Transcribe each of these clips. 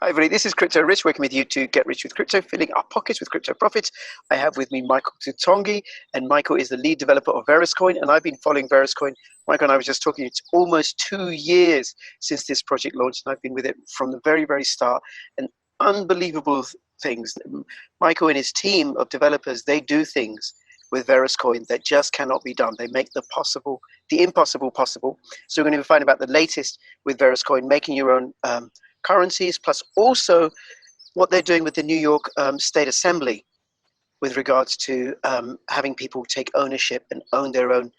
Hi everybody, this is Crypto Rich, working with you to get rich with crypto, filling our pockets with crypto profits. I have with me Michael Toutonghi, and Michael is the lead developer of Veruscoin, and I've been following Veruscoin. Michael and I was just talking, it's almost 2 years since this project launched, and I've been with it from the very, very start, and unbelievable things. Michael and his team of developers, they do things with Veruscoin that just cannot be done. They make the impossible possible. So we're going to find about the latest with Veruscoin, making your own currencies, plus also what they're doing with the New York State Assembly with regards to having people take ownership and own their own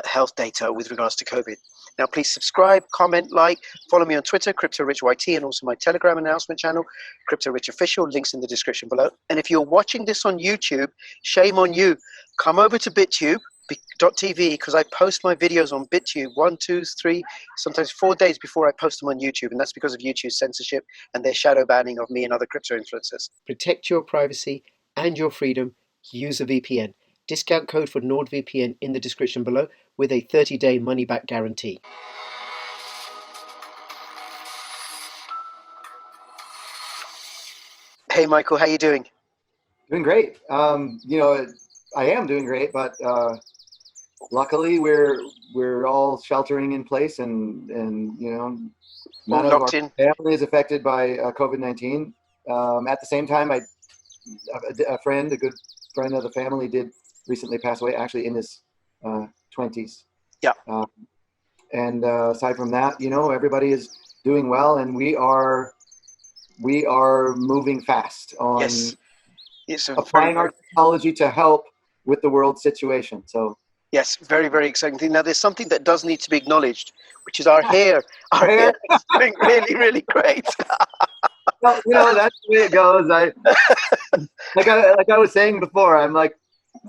health data with regards to COVID. Now, please subscribe, comment, like, follow me on Twitter, CryptoRichYT, and also my Telegram announcement channel, CryptoRichOfficial, links in the description below. And if you're watching this on YouTube, shame on you. Come over to BitTube.tv, because I post my videos on BitTube 1, 2, 3, sometimes 4 days before I post them on YouTube, and that's because of YouTube censorship and their shadow banning of me and other crypto influencers. Protect your privacy and your freedom. Use a VPN. Discount code for NordVPN in the description below with a 30-day money-back guarantee. Hey Michael, how you doing? Doing great. I am doing great, but luckily we're all sheltering in place, and none of our family is affected by COVID-19. At the same time, a good friend of the family did recently pass away, actually in his 20s. Yeah. And aside from that, everybody is doing well, and we are moving fast on applying our technology to help with the world situation. So yes, very, very exciting thing. Now, there's something that does need to be acknowledged, which is our hair. Our hair is doing really, really great. Well, that's the way it goes. Like I was saying before, I'm like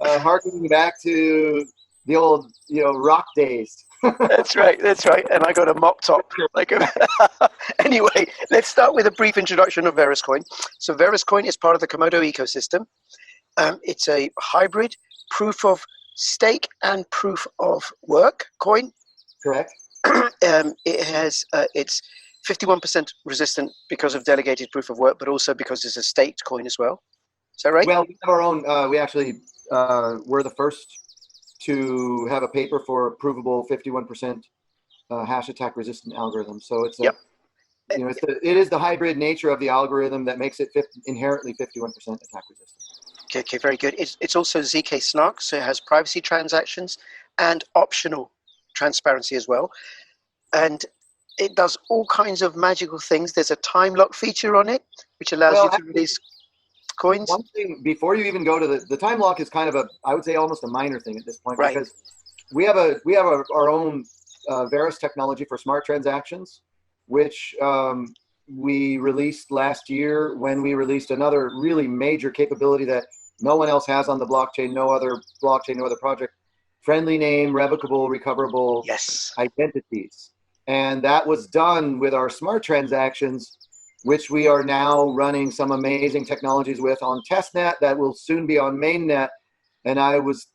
harkening back to the old, rock days. That's right. And I got a mop top. Anyway, let's start with a brief introduction of Veruscoin. So Veruscoin is part of the Komodo ecosystem. It's a hybrid proof of stake and proof of work coin. Correct. It's 51% resistant because of delegated proof of work, but also because it's a staked coin as well. Is that right? Well, we have our own. We actually were the first to have a paper for provable 51% hash attack resistant algorithm. So it's it is the hybrid nature of the algorithm that makes it inherently 51% attack resistant. Okay, very good. It's also ZK Snark, so it has privacy transactions and optional transparency as well. And it does all kinds of magical things. There's a time lock feature on it, which allows you to release coins. One thing, before you even go to the time lock, is kind of I would say almost a minor thing at this point, right? Because we have our own Verus technology for smart transactions, which we released last year when we released another really major capability that no one else has on the blockchain, no other project. Friendly name, revocable, recoverable identities. And that was done with our smart transactions, which we are now running some amazing technologies with on testnet that will soon be on mainnet. And I was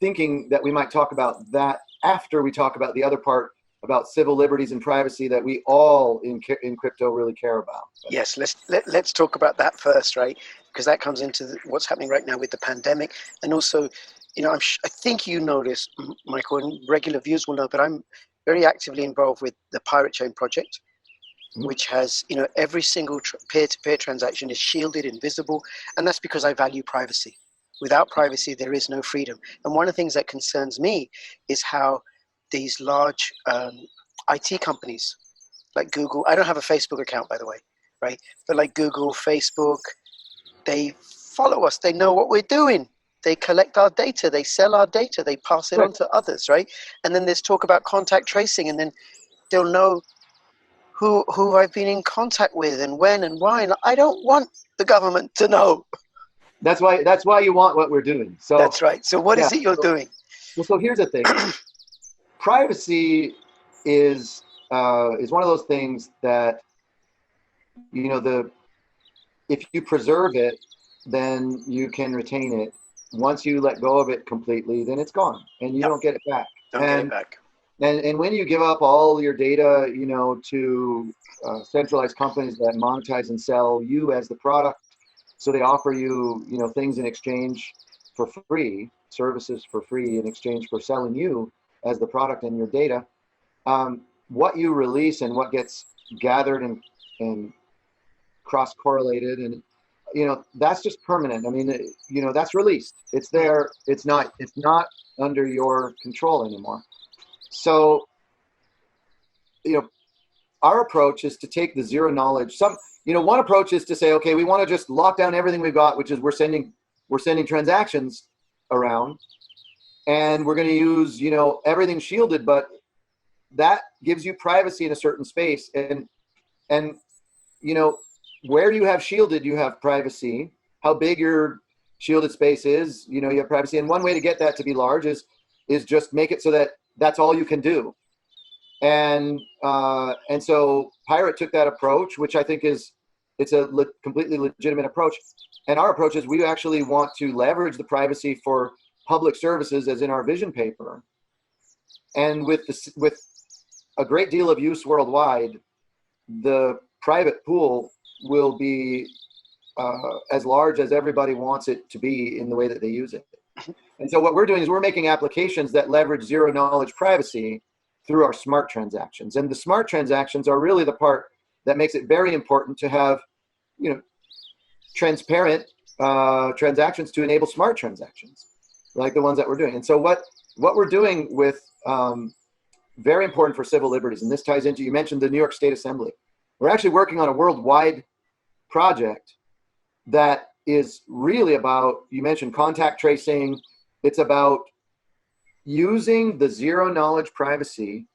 thinking that we might talk about that after we talk about the other part about civil liberties and privacy that we all in crypto really care about. Yes, let's talk about that first, right? Because that comes into what's happening right now with the pandemic, and also, I think you know this, Michael, and regular viewers will know, but I'm very actively involved with the Pirate Chain project, which has, every single peer-to-peer transaction is shielded, invisible, and that's because I value privacy. Without privacy, there is no freedom. And one of the things that concerns me is how these large IT companies like Google, I don't have a Facebook account, by the way, right? But like Google, Facebook, they follow us. They know what we're doing. They collect our data. They sell our data. They pass it on to others, right? And then there's talk about contact tracing, and then they'll know who I've been in contact with and when and why. And I don't want the government to know. That's why you want what we're doing. So that's right. So what is it you're doing? Well, so here's the thing. Privacy is one of those things that, if you preserve it, then you can retain it. Once you let go of it completely, then it's gone, and you don't get it back. Don't get it back. And when you give up all your data, to centralized companies that monetize and sell you as the product, so they offer you, things in exchange for free, services for free in exchange for selling you as the product and your data. What you release and what gets gathered and cross-correlated, and that's just permanent. I mean, that's released. It's there. It's not under your control anymore. So, our approach is to take the zero knowledge. One approach is to say, okay, we want to just lock down everything we've got, which is we're sending transactions around, and we're going to use, everything shielded, but that gives you privacy in a certain space. And where do you have shielded? You have privacy. How big your shielded space is, you have privacy. And one way to get that to be large is just make it so that that's all you can do. And so Pirate took that approach, which I think it's a completely legitimate approach. And our approach is we actually want to leverage the privacy for public services, as in our vision paper. And with a great deal of use worldwide, the private pool will be as large as everybody wants it to be in the way that they use it. And so what we're doing is we're making applications that leverage zero knowledge privacy through our smart transactions. And the smart transactions are really the part that makes it very important to have, transparent transactions to enable smart transactions, like the ones that we're doing. And so what we're doing with, very important for civil liberties, and this ties into, you mentioned the New York State Assembly. We're actually working on a worldwide project that is really about, you mentioned contact tracing. It's about using the zero knowledge privacy,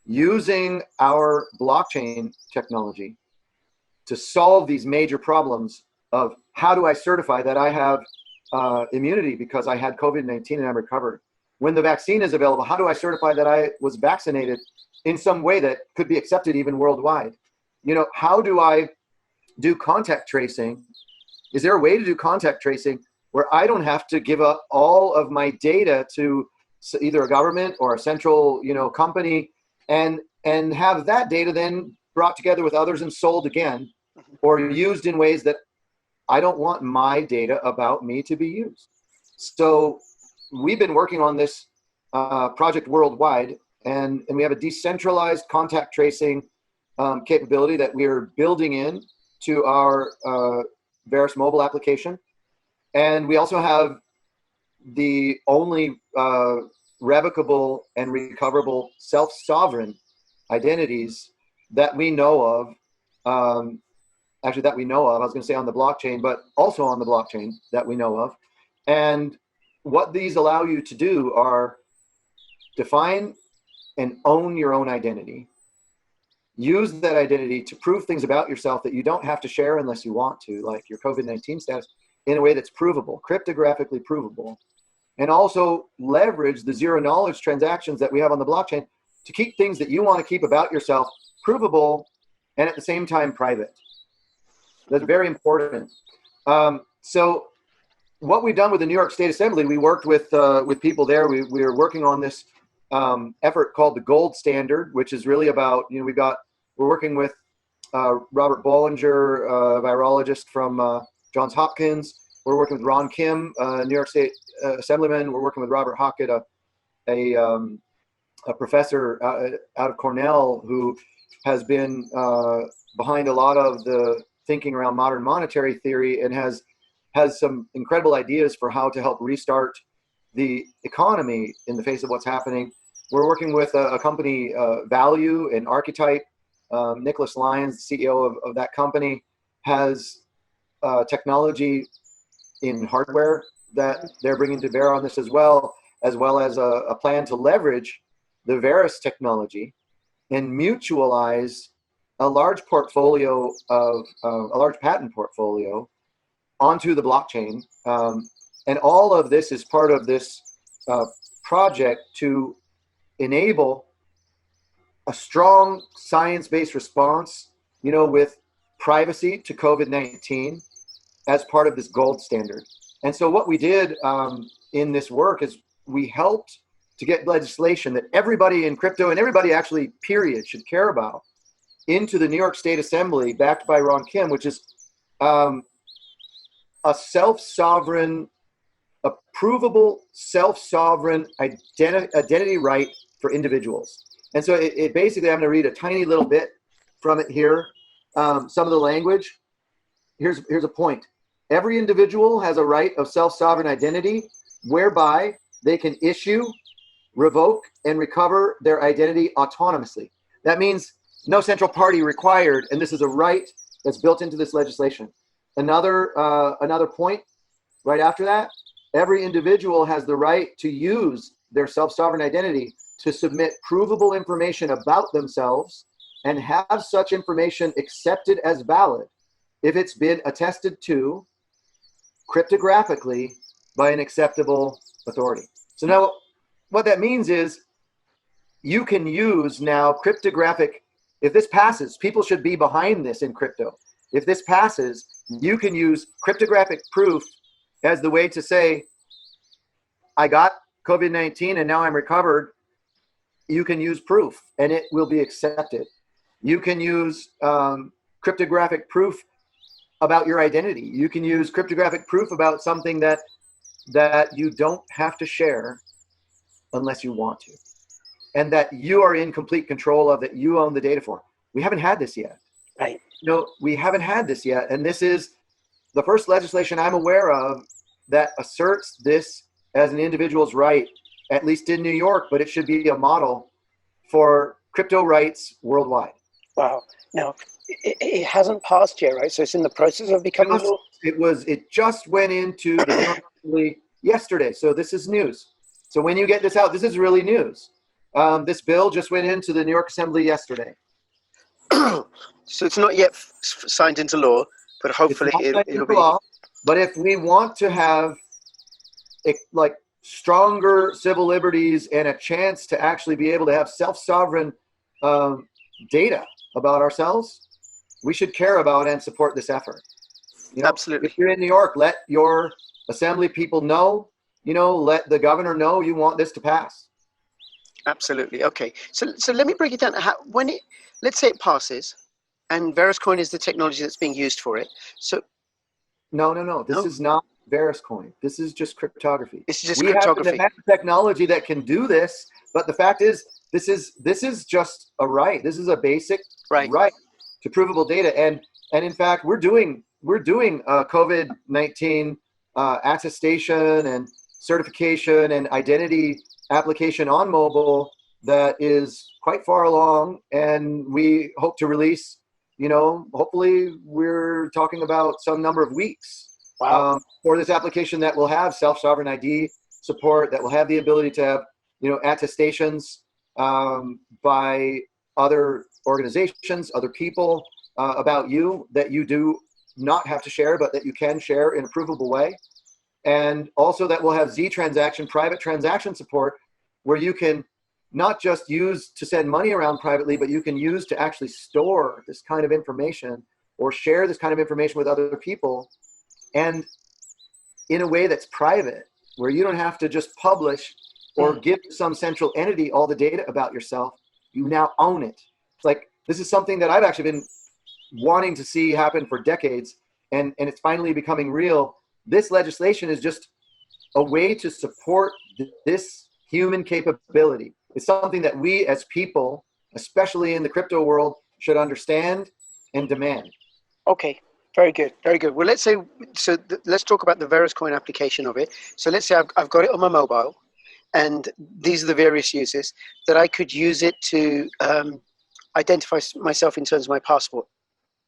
using our blockchain technology to solve these major problems of how do I certify that I have immunity because I had COVID-19 and I'm recovered. When the vaccine is available, how do I certify that I was vaccinated in some way that could be accepted even worldwide? How do I do contact tracing? Is there a way to do contact tracing where I don't have to give up all of my data to either a government or a central, company, and have that data then brought together with others and sold again, or used in ways that I don't want my data about me to be used? So we've been working on this project worldwide, and we have a decentralized contact tracing capability that we're building in to our Verus mobile application. And we also have the only revocable and recoverable self-sovereign identities that we know of. That we know of, I was going to say on the blockchain, but also on the blockchain that we know of. And what these allow you to do are define and own your own identity. Use that identity to prove things about yourself that you don't have to share unless you want to, like your COVID-19 status, in a way that's provable, cryptographically provable. And also leverage the zero knowledge transactions that we have on the blockchain to keep things that you want to keep about yourself provable and at the same time private. That's very important. So what we've done with the New York State Assembly, we worked with people there. We were working on this effort called the Gold Standard, which is really about, we're working with Robert Bollinger, a virologist from Johns Hopkins. We're working with Ron Kim, New York State Assemblyman. We're working with Robert Hockett, a professor out of Cornell who has been behind a lot of the thinking around modern monetary theory and has some incredible ideas for how to help restart the economy in the face of what's happening. We're working with a company, Value and Archetype. Nicholas Lyons, the CEO of that company, has technology in hardware that they're bringing to bear on this as well as a plan to leverage the Verus technology and mutualize a large portfolio of a large patent portfolio onto the blockchain. And all of this is part of this project to enable a strong science-based response, with privacy to COVID-19 as part of this gold standard. And so what we did in this work is we helped to get legislation that everybody in crypto and everybody actually, period, should care about into the New York State Assembly, backed by Ron Kim, which is a self-sovereign, approvable self-sovereign identity right for individuals. And so it basically, I'm going to read a tiny little bit from it here. Some of the language. Here's a point. Every individual has a right of self-sovereign identity whereby they can issue, revoke, and recover their identity autonomously. That means no central party required, and this is a right that's built into this legislation. Another point right after that, every individual has the right to use their self-sovereign identity to submit provable information about themselves and have such information accepted as valid if it's been attested to cryptographically by an acceptable authority. So now what that means is you can use now cryptographic, if this passes, people should be behind this in crypto. If this passes, you can use cryptographic proof as the way to say, I got COVID-19 and now I'm recovered. You can use proof and it will be accepted. You can use cryptographic proof about your identity. You can use cryptographic proof about something that you don't have to share unless you want to, and that you are in complete control of, that you own the data for. We haven't had this yet. Right. No, we haven't had this yet. And this is the first legislation I'm aware of that asserts this as an individual's right, at least in New York, but it should be a model for crypto rights worldwide. Wow. Now, it hasn't passed yet, right? So it's in the process of becoming law? It just went into the New York Assembly yesterday. So this is news. So when you get this out, this is really news. This bill just went into the New York Assembly yesterday. So it's not yet signed into law, but hopefully it'll be. Law, but if we want to have like stronger civil liberties and a chance to actually be able to have self-sovereign data about ourselves, we should care about and support this effort. You know, absolutely. If you're in New York, let your assembly people know, let the governor know you want this to pass. Absolutely. Okay. So let me break it down. Let's say it passes and Veruscoin is the technology that's being used for it. So No. This is not Veruscoin. This is just cryptography. It's just cryptography. We have technology that can do this, but the fact is, this is just a right. This is a basic right to provable data, and in fact, we're doing COVID-19 attestation and certification and identity application on mobile that is quite far along, and we hope to release. Hopefully, we're talking about some number of weeks. Wow. For this application that will have self-sovereign ID support, that will have the ability to have, attestations by other organizations, other people about you that you do not have to share, but that you can share in a provable way. And also that will have private transaction support, where you can not just use to send money around privately, but you can use to actually store this kind of information or share this kind of information with other people, and in a way that's private, where you don't have to just publish or give to some central entity all the data about yourself. You now own it. It's like, this is something that I've actually been wanting to see happen for decades, and it's finally becoming real. This legislation is just a way to support this human capability. It's something that we as people, especially in the crypto world, should understand and demand. Okay, very good, very good. Well, let's talk about the Veruscoin application of it. So let's say I've got it on my mobile, and these are the various uses that I could use it to identify myself in terms of my passport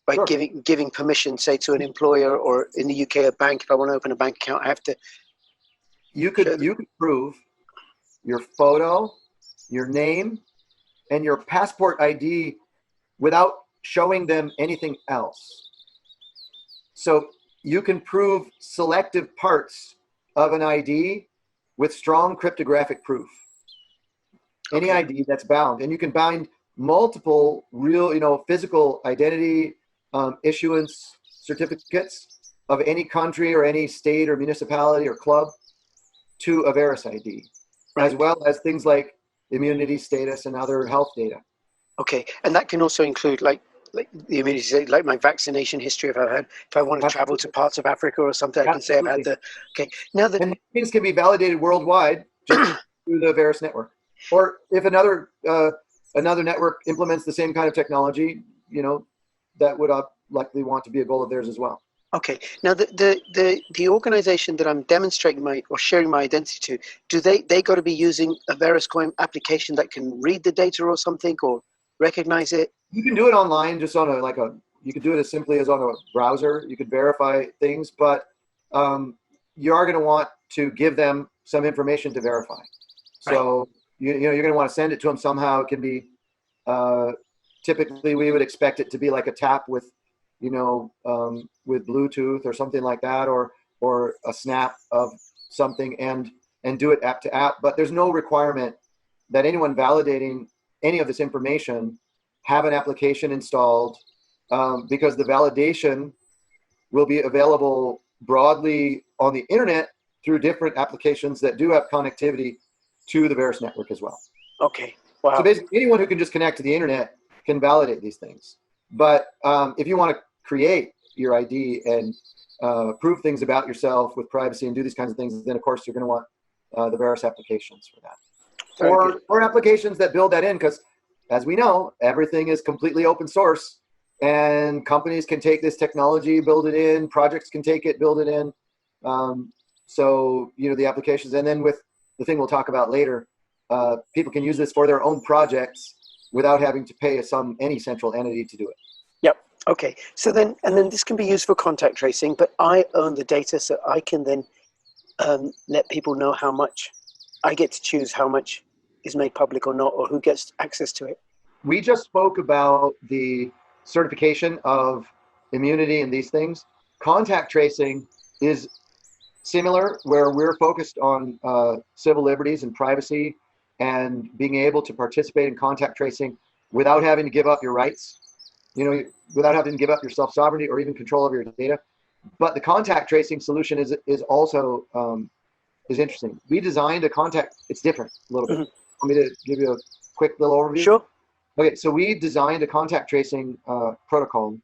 by Sure. giving permission, say, to an employer, or in the UK, a bank. If I want to open a bank account, I have to. You could prove your photo, your name, and your passport ID without showing them anything else. So you can prove selective parts of an ID with strong cryptographic proof. Any ID that's bound, and you can bind multiple real, physical identity issuance certificates of any country or any state or municipality or club to a VRSC ID. as well as things like immunity status and other health data. Okay, and that can also include like the immunity, like my vaccination history. If I want to travel to parts of Africa or something, I can say I've had the. Okay, now that and things can be validated worldwide just through the Verus network, or if another network implements the same kind of technology, that would likely want to be a goal of theirs as well. Okay, now the organization that I'm demonstrating or sharing my identity to, do they got to be using a Veruscoin application that can read the data or something or recognize it? You can do it online, just on you could do it as simply as on a browser. You could verify things, but you are going to want to give them some information to verify. So you're going to want to send it to them somehow. It can be typically we would expect it to be like a tap with with Bluetooth or something like that, or a snap of something, and do it app to app. But there's no requirement that anyone validating any of this information have an application installed, because the validation will be available broadly on the internet through different applications that do have connectivity to the Verus network as well. Okay. Wow. So basically, anyone who can just connect to the internet can validate these things. But if you want to create your ID and prove things about yourself with privacy and do these kinds of things, then of course you're going to want the Verus applications for that. Or applications that build that in, because as we know, everything is completely open source, and companies can take this technology, build it in, projects can take it, build it in. So the applications, and then with the thing we'll talk about later, people can use this for their own projects without having to pay any central entity to do it. Yep. Okay. So then this can be used for contact tracing, but I own the data, so I can then let people know how much. I get to choose how much is made public or not, or who gets access to it. We just spoke about the certification of immunity and these things. Contact tracing is similar, where we're focused on civil liberties and privacy and being able to participate in contact tracing without having to give up your rights, without having to give up your self-sovereignty or even control of your data. But the contact tracing solution is also is interesting. We designed it's different a little bit. Want me to give you a quick little overview? Sure. Okay, so we designed a contact tracing protocol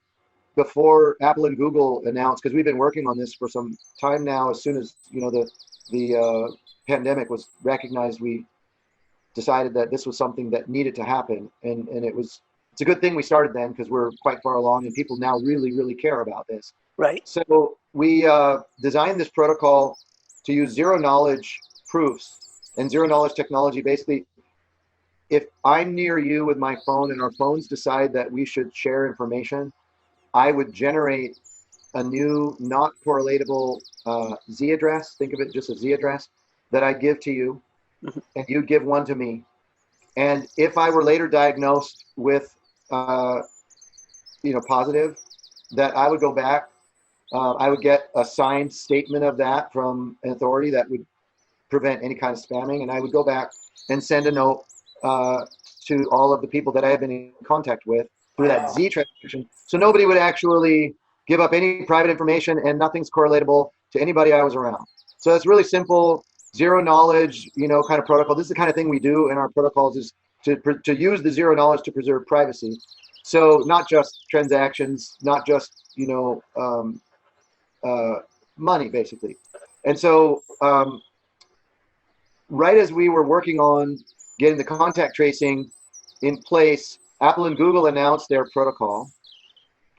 before Apple and Google announced, because we've been working on this for some time now. As soon as the pandemic was recognized, we decided that this was something that needed to happen, and it's a good thing we started then, because we're quite far along and people now really, really care about this. Right. So we designed this protocol to use zero-knowledge proofs. And zero-knowledge technology, basically, if I'm near you with my phone and our phones decide that we should share information, I would generate a new not correlatable Z address. Think of it just as Z address that I give to you, and you give one to me. And if I were later diagnosed with positive, that I would go back. I would get a signed statement of that from an authority that would prevent any kind of spamming, and I would go back and send a note to all of the people that I have been in contact with through that Z transaction. So nobody would actually give up any private information, and nothing's correlatable to anybody I was around. So it's really simple, zero knowledge, kind of protocol. This is the kind of thing we do in our protocols, is to use the zero knowledge to preserve privacy. So not just transactions, not just money, basically. And so right as we were working on getting the contact tracing in place, Apple and Google announced their protocol.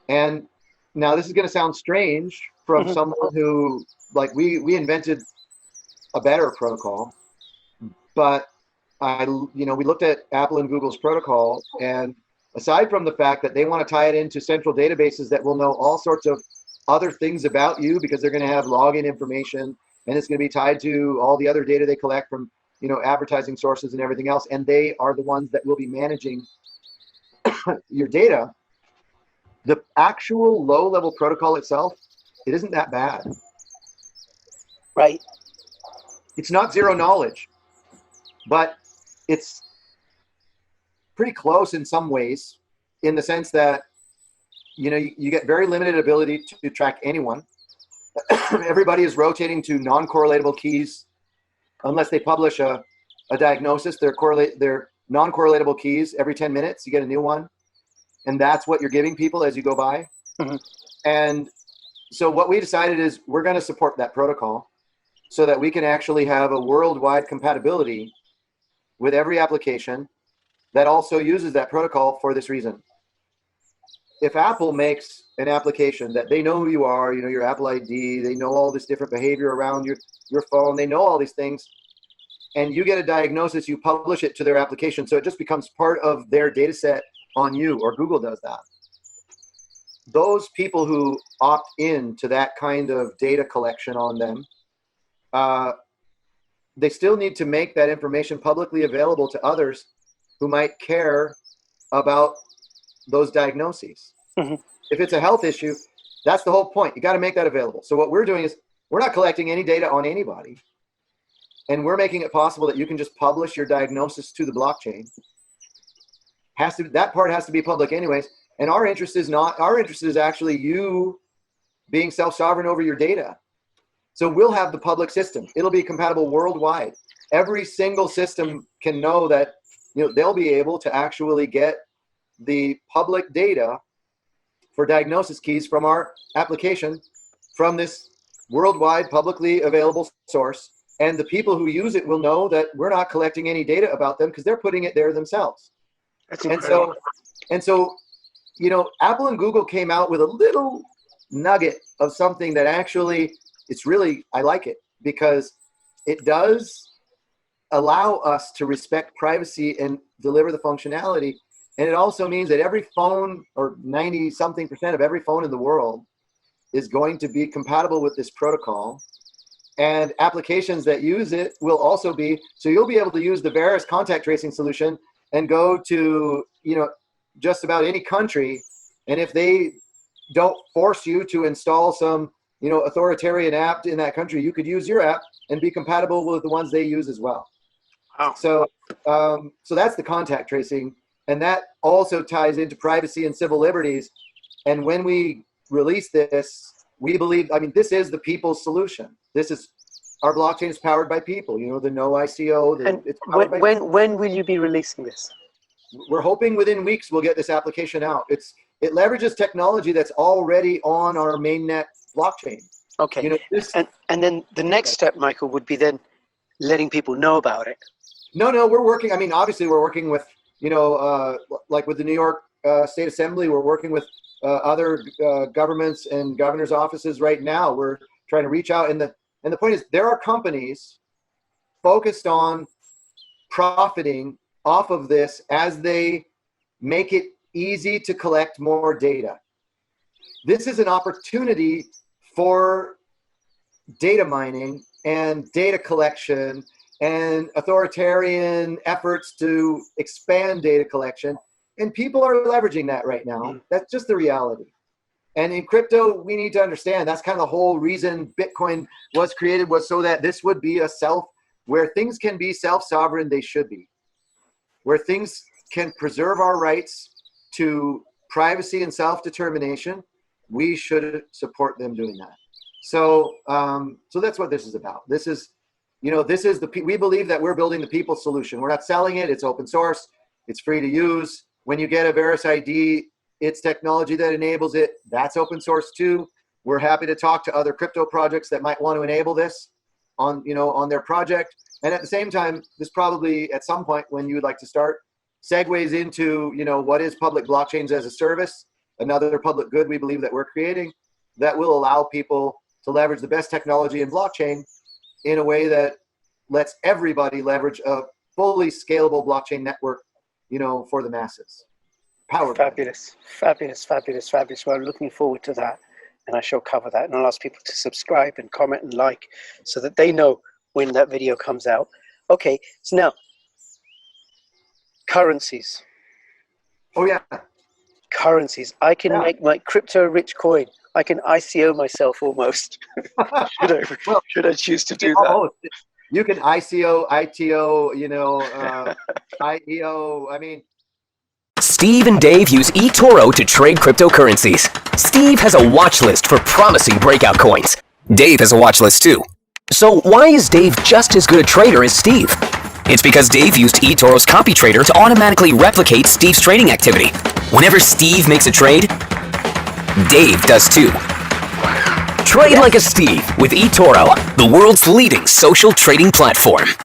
And now this is going to sound strange from someone who, we invented a better protocol, but we looked at Apple and Google's protocol, and aside from the fact that they want to tie it into central databases that will know all sorts of other things about you, because they're going to have login information, and it's going to be tied to all the other data they collect from advertising sources and everything else, and they are the ones that will be managing your data. The actual low-level protocol itself, it isn't that bad. Right. It's not zero knowledge, but it's pretty close in some ways, in the sense that you get very limited ability to track anyone. Everybody is rotating to non-correlatable keys unless they publish a a diagnosis. They're non-correlatable keys. Every 10 minutes, you get a new one. And that's what you're giving people as you go by. Mm-hmm. And so what we decided is we're going to support that protocol so that we can actually have a worldwide compatibility with every application that also uses that protocol for this reason. If Apple makes an application that they know who you are, you know, your Apple ID, they know all this different behavior around your phone, they know all these things, and you get a diagnosis, you publish it to their application, so it just becomes part of their data set on you, or Google does that. Those people who opt in to that kind of data collection on them, they still need to make that information publicly available to others who might care about those diagnoses. Mm-hmm. If it's a health issue, that's the whole point. You got to make that available. So what we're doing is we're not collecting any data on anybody, and we're making it possible that you can just publish your diagnosis to the blockchain. That part has to be public anyways. And our interest is actually you being self-sovereign over your data. So we'll have the public system. It'll be compatible worldwide. Every single system can know that, you know, they'll be able to actually get the public data for diagnosis keys from our application from this worldwide publicly available source. And the people who use it will know that we're not collecting any data about them because they're putting it there themselves. That's incredible. And so, you know, Apple and Google came out with a little nugget of something that actually, I like it because it does allow us to respect privacy and deliver the functionality. And it also means that every phone, or 90-something% of every phone in the world, is going to be compatible with this protocol. And applications that use it will also be, so you'll be able to use the Verus contact tracing solution and go to, you know, just about any country. And if they don't force you to install some, you know, authoritarian app in that country, you could use your app and be compatible with the ones they use as well. Wow. So that's the contact tracing. And that also ties into privacy and civil liberties. And when we release this, we believe, I mean, this is the people's solution. This is, our blockchain is powered by people, you know, the no ICO. When will you be releasing this? We're hoping within weeks we'll get this application out. It leverages technology that's already on our mainnet blockchain. Okay. You know, and then the next step, Michael, would be then letting people know about it. No, we're working. I mean, obviously we're working with, you know, like with the New York State Assembly, we're working with other governments and governors' offices right now. We're trying to reach out. And the point is, there are companies focused on profiting off of this as they make it easy to collect more data. This is an opportunity for data mining and data collection and authoritarian efforts to expand data collection. And people are leveraging that right now. That's just the reality. And in crypto, we need to understand that's kind of the whole reason Bitcoin was created, was so that this would be where things can be self-sovereign, they should be. Where things can preserve our rights to privacy and self-determination, we should support them doing that. So that's what this is about. This is, you know, we believe that we're building the people's solution. We're not selling it. It's open source. It's free to use. When you get a Verus ID, it's technology that enables it. That's open source too. We're happy to talk to other crypto projects that might want to enable this on their project. And at the same time, this probably at some point when you would like to start segues into, you know, what is public blockchains as a service, another public good we believe that we're creating that will allow people to leverage the best technology in blockchain in a way that lets everybody leverage a fully scalable blockchain network, you know, for the masses. Fabulous. Well, I'm looking forward to that, and I shall cover that, and I'll ask people to subscribe and comment and like so that they know when that video comes out. Okay, so now, currencies. Oh yeah. Currencies. I can make my crypto-rich coin. I can ICO myself almost. Should I choose to do that? You can ICO, ITO, you know, IEO. I mean, Steve and Dave use eToro to trade cryptocurrencies. Steve has a watch list for promising breakout coins. Dave has a watch list too. So why is Dave just as good a trader as Steve? It's because Dave used eToro's copy trader to automatically replicate Steve's trading activity. Whenever Steve makes a trade, Dave does too. Trade like a Steve with eToro, the world's leading social trading platform.